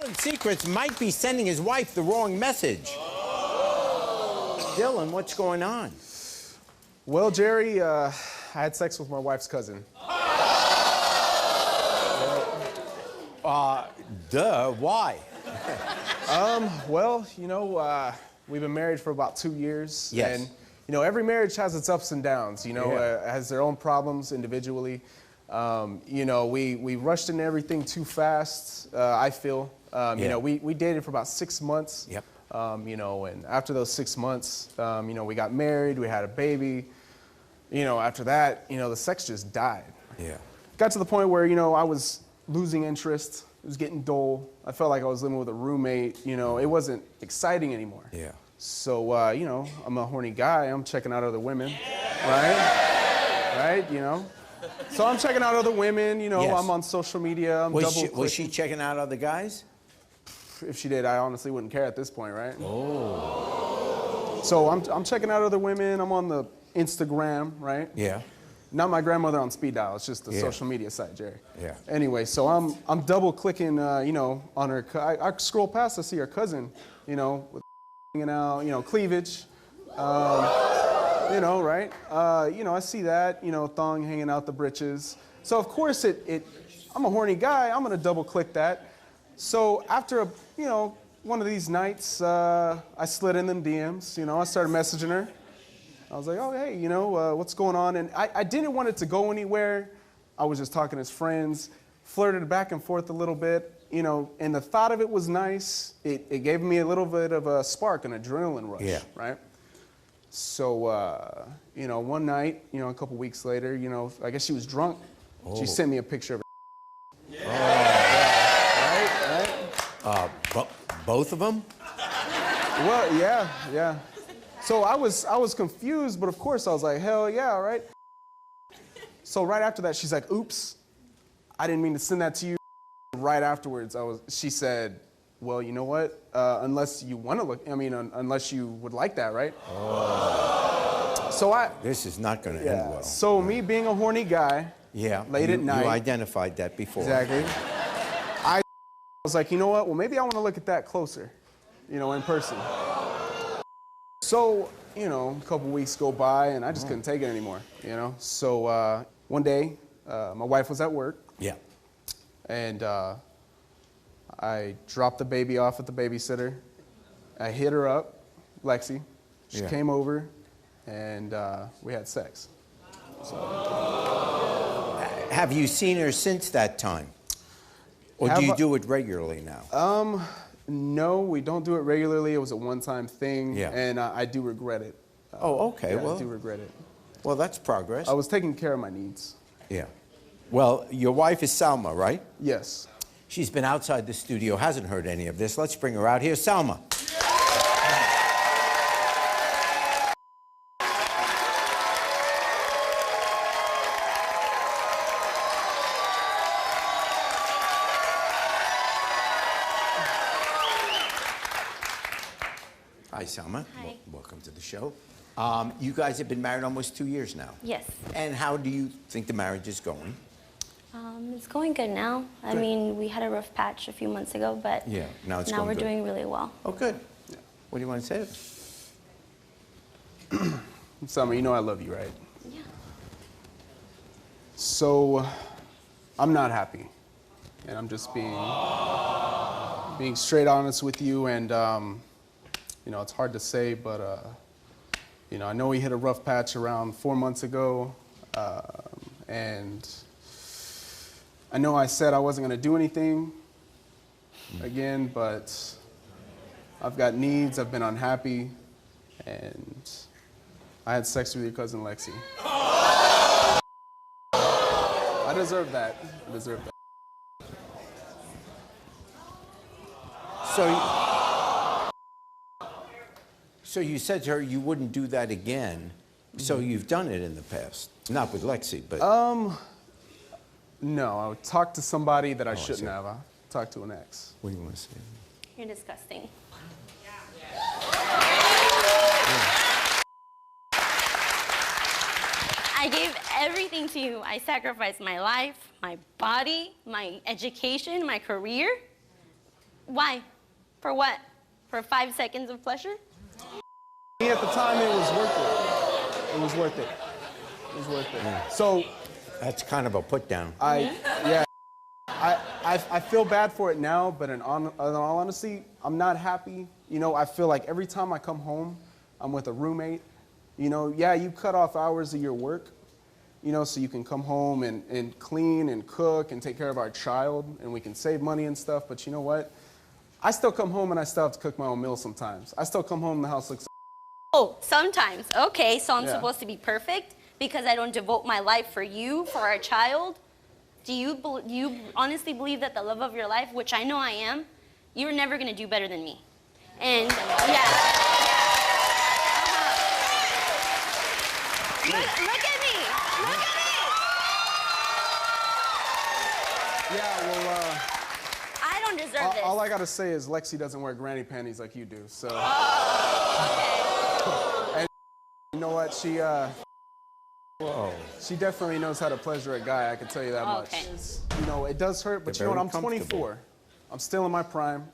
Telling secrets might be sending his wife the wrong message. Dylan, what's going on? Well, Jerry, I had sex with my wife's cousin. Why? Well, you know, we've been married for about 2 years. Yes. And, you know, every marriage has its ups and downs, you know, has their own problems individually. You know, we rushed into everything too fast, I feel. You know, we dated for about 6 months. Yep. You know, and after those 6 months, you know, we got married, we had a baby. You know, after that, you know, the sex just died. Yeah. Got to the point where, you know, I was losing interest. It was getting dull. I felt like I was living with a roommate. You know, it wasn't exciting anymore. Yeah. So, you know, I'm a horny guy. I'm checking out other women, right? Right, you know? So I'm checking out other women, you know, Yes. I'm on social media, I'm Was she checking out other guys? If she did, I honestly wouldn't care at this point, right? So I'm checking out other women, I'm on the Instagram, right? Yeah. Not my grandmother on speed dial, it's just the Yeah. social media site, Jerry. Yeah. Anyway, so I'm double clicking, you know, on her, I scroll past to see her cousin, you know, with hanging out, you know, cleavage, you know, right? You know, I see that, you know, thong hanging out the britches. So of course I'm a horny guy, I'm gonna double click that. So after you know, one of these nights, I slid in them DMs, you know, I started messaging her. I was like, oh, hey, you know, what's going on? And I didn't want it to go anywhere. I was just talking as friends, flirted back and forth a little bit, you know, and the thought of it was nice. It gave me a little bit of a spark, an adrenaline rush, right? So, you know, one night, you know, a couple weeks later, you know, I guess she was drunk. She sent me a picture of her. Both of them? Well, yeah. So I was confused, but of course I was like, hell yeah, right? So right after that, she's like, oops, I didn't mean to send that to you. Right afterwards, she said, well, you know what? Unless you want to look, I mean, unless you would like that, right? So This is not going to end well. So me being a horny guy, late at night. You identified that before. Exactly. I was like, you know what? Well, maybe I want to look at that closer, you know, in person. So, you know, a couple weeks go by and I just couldn't take it anymore, you know? So one day, my wife was at work. Yeah. And I dropped the baby off at the babysitter. I hit her up, Lexi. She came over and we had sex. So. Have you seen her since that time? Or do you do it regularly now? No, we don't do it regularly. It was a one-time thing, and I do regret it. Oh, okay. Yeah, well, I do regret it. Well, that's progress. I was taking care of my needs. Yeah. Well, your wife is Salma, right? Yes. She's been outside the studio, hasn't heard any of this. Let's bring her out here. Salma. Hi, Salma. Hi. Welcome to the show. You guys have been married almost 2 years now. Yes. And how do you think the marriage is going? It's going good now. I mean, we had a rough patch a few months ago, but now we're good. doing really well. Oh, good. What do you want to say? Salma, you know I love you, right? Yeah. So, I'm not happy. And I'm just being straight honest with you, and you know, it's hard to say, but you know, I know we hit a rough patch around 4 months ago, and I know I said I wasn't going to do anything again, but I've got needs, I've been unhappy, and I had sex with your cousin Lexi. I deserve that. I deserve that. So you said to her you wouldn't do that again. So you've done it in the past. Not with Lexi, but... No, I would talk to somebody that I shouldn't have. I talked to an ex. What do you want to say? You're disgusting. I gave everything to you. I sacrificed my life, my body, my education, my career. Why? For what? For 5 seconds of pleasure? At the time, it was worth it. It was worth it. It was worth it. Yeah. So, That's kind of a put down. yeah, I feel bad for it now, but in all honesty, I'm not happy. You know, I feel like every time I come home, I'm with a roommate. You know, yeah, you cut off hours of your work, you know, so you can come home and clean and cook and take care of our child, and we can save money and stuff. But you know what? I still come home and I still have to cook my own meals sometimes. I still come home and the house looks. Oh, sometimes. Okay, so I'm Yeah. supposed to be perfect because I don't devote my life for you, for our child? Do you honestly believe that the love of your life, which I know I am, you're never gonna do better than me? And Look at me! Look at me! Yeah, well, I don't deserve this. all I gotta say is Lexi doesn't wear granny panties like you do, so. And you know what? She definitely knows how to pleasure a guy, I can tell you that much. Okay. You know, it does hurt, but They're you know what? very I'm 24. I'm still in my prime.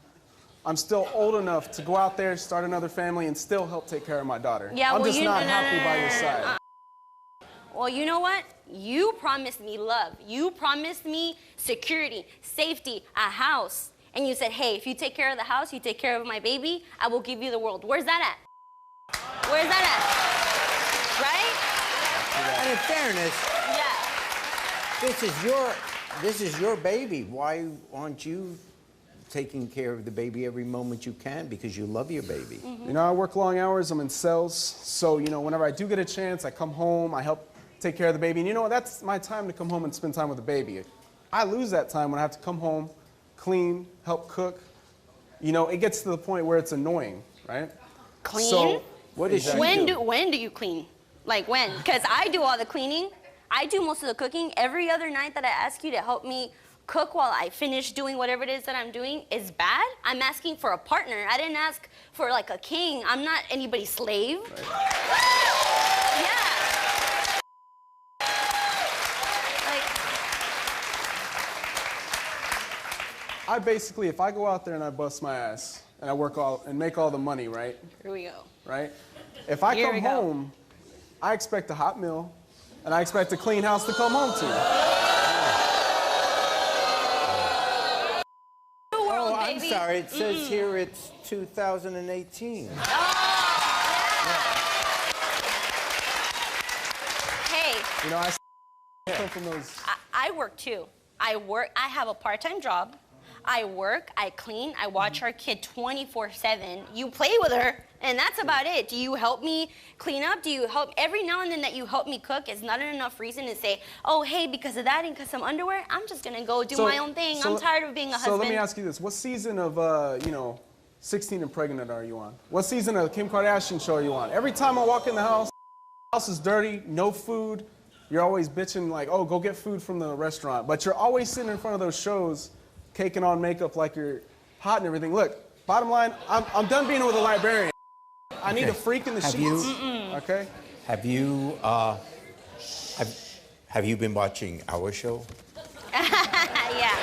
I'm still old enough to go out there, start another family, and still help take care of my daughter. Yeah, I'm well, just not happy by your side. Well, you know what? You promised me love. You promised me security, safety, a house. And you said, hey, if you take care of the house, you take care of my baby, I will give you the world. Where's that at? Where's that at? Right? And in fairness, Yeah. this is your baby. Why aren't you taking care of the baby every moment you can because you love your baby? You know, I work long hours, I'm in sales, so, you know, whenever I do get a chance, I come home, I help take care of the baby, and you know what, that's my time to come home and spend time with the baby. I lose that time when I have to come home, clean, help cook. You know, it gets to the point where it's annoying, right? Clean? So, What does she do? When do you clean? Like when? Because I do all the cleaning. I do most of the cooking. Every other night that I ask you to help me cook while I finish doing whatever it is that I'm doing is bad. I'm asking for a partner. I didn't ask for like a king. I'm not anybody's slave. Right. Yeah. I basically, if I go out there and I bust my ass, and I work and make all the money, right? Here we go. Right? If I Here we come go. home, I expect a hot meal, and I expect a clean house to come home to. Oh, I'm baby. sorry. It says here it's 2018. Hey, You know, I come from those. I work too. I have a part-time job. I work, I clean, I watch our kid 24/7. You play with her, and that's about it. Do you help me clean up? Do you help, every now and then that you help me cook is not enough reason to say, oh, hey, because of that and because I'm underwear, I'm just gonna go do my own thing. I'm tired of being a husband. So let me ask you this. What season of, 16 and Pregnant are you on? What season of the Kim Kardashian show are you on? Every time I walk in the house is dirty, no food. You're always bitching like, oh, go get food from the restaurant. But you're always sitting in front of those shows caking on makeup like you're hot and everything. Look, bottom line, I'm done being with a librarian. I need a freak in the sheets. Okay? Have you been watching our show? Yeah.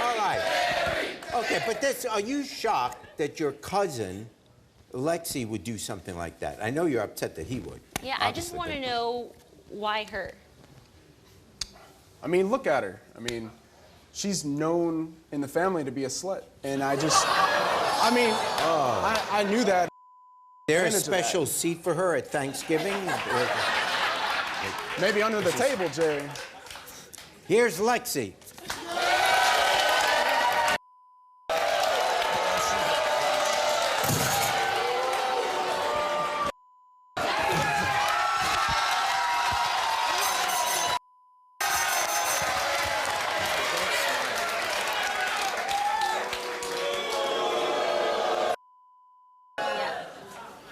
All right. Okay, but are you shocked that your cousin, Lexi, would do something like that? I know you're upset that he would. Yeah, I just want to know why her. I mean, look at her. I mean, she's known in the family to be a slut. And I knew that. There a Advantage of that. special seat for her at Thanksgiving? Maybe under the table, Jerry. Here's Lexi.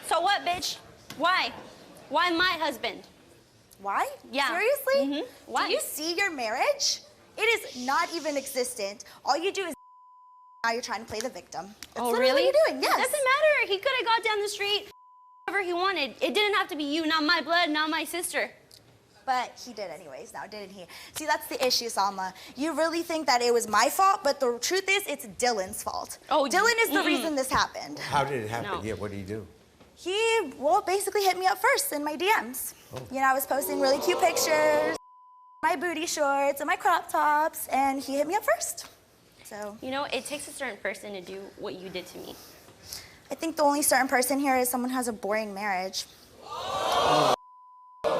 So what, bitch? Why? Why my husband? Why? Yeah. Seriously? Why? Do you see your marriage? It is not even existent. All you do is now you're trying to play the victim. That's Oh, literally really? what you're doing. Yes. Doesn't matter. He could have got down the street, whatever he wanted. It didn't have to be you, not my blood, not my sister. But he did anyways now, didn't he? See, that's the issue, Salma. You really think that it was my fault, but the truth is it's Dylan's fault. Oh, Dylan is the reason this happened. How did it happen? No. Yeah, what did he do? He, well, basically hit me up first in my DMs. You know, I was posting really cute pictures, my booty shorts and my crop tops, and he hit me up first. So, You know, it takes a certain person to do what you did to me. I think the only certain person here is someone who has a boring marriage.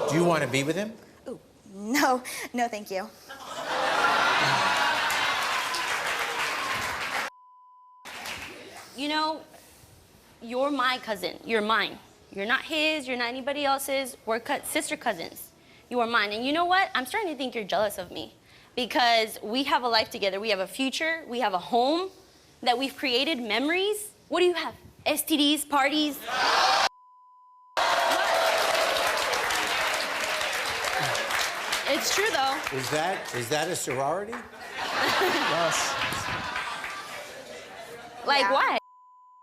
Do you want to be with him? Ooh, no, no thank you. You know, you're my cousin. You're mine. You're not his. You're not anybody else's. We're sister cousins. You are mine. And you know what? I'm starting to think you're jealous of me because we have a life together. We have a future. We have a home that we've created, memories. What do you have? STDs, parties? It's true, though. Is that a sorority? Yes. Like Yeah. what?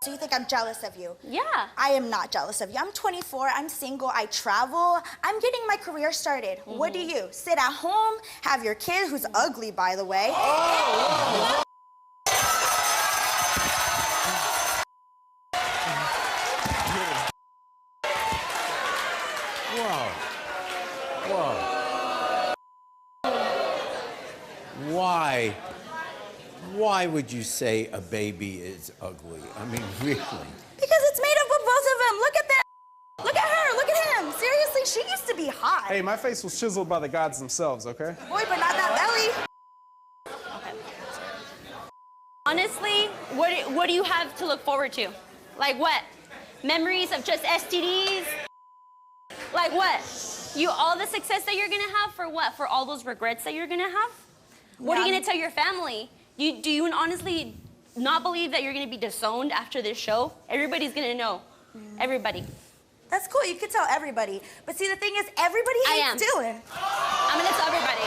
So you think I'm jealous of you? Yeah. I am not jealous of you. I'm 24, I'm single, I travel. I'm getting my career started. What do you? Sit at home, have your kid, who's ugly, by the way. Whoa. Why? Why would you say a baby is ugly? I mean, really? Because it's made up of both of them. Look at that. Look at her, look at him. Seriously, she used to be hot. Hey, my face was chiseled by the gods themselves, okay? Boy, but not that belly. Honestly, what do you have to look forward to? Like what? Memories of just STDs? Like what? All the success that you're gonna have for what? For all those regrets that you're gonna have? What are you Yeah. gonna tell your family? Do you honestly not believe that you're gonna be disowned after this show? Everybody's gonna know. Everybody. That's cool, you could tell everybody. But see, the thing is, everybody I hates am. Dylan. I'm gonna tell everybody.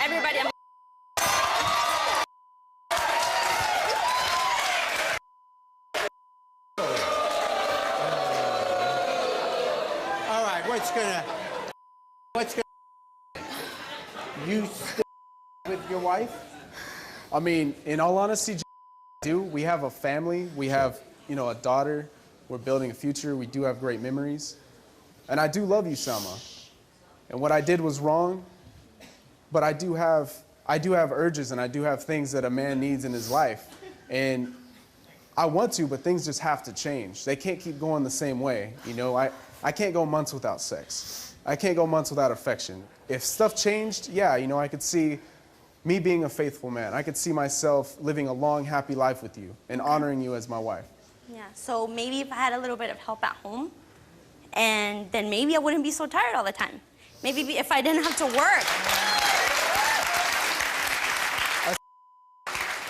Everybody, All right, what's gonna you stay with your wife? I mean, in all honesty, we have a family. We have, a daughter. We're building a future. We do have great memories. And I do love you, Salma. And what I did was wrong, but I do have urges and I do have things that a man needs in his life. And I want to, but things just have to change. They can't keep going the same way. I can't go months without sex. I can't go months without affection. If stuff changed, yeah, I could see me being a faithful man. I could see myself living a long, happy life with you and honoring you as my wife. yeah. So maybe if I had a little bit of help at home, and then maybe I wouldn't be so tired all the time. Maybe if I didn't have to work.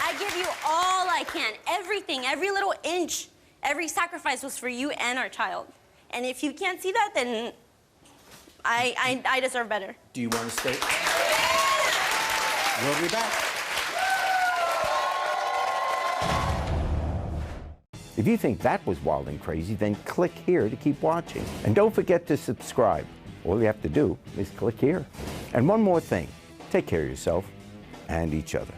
I give you all I can, everything, every little inch, every sacrifice was for you and our child. And if you can't see that, then I deserve better. Do you want to stay? We'll be back. If you think that was wild and crazy, then click here to keep watching. And don't forget to subscribe. All you have to do is click here. And one more thing, take care of yourself and each other.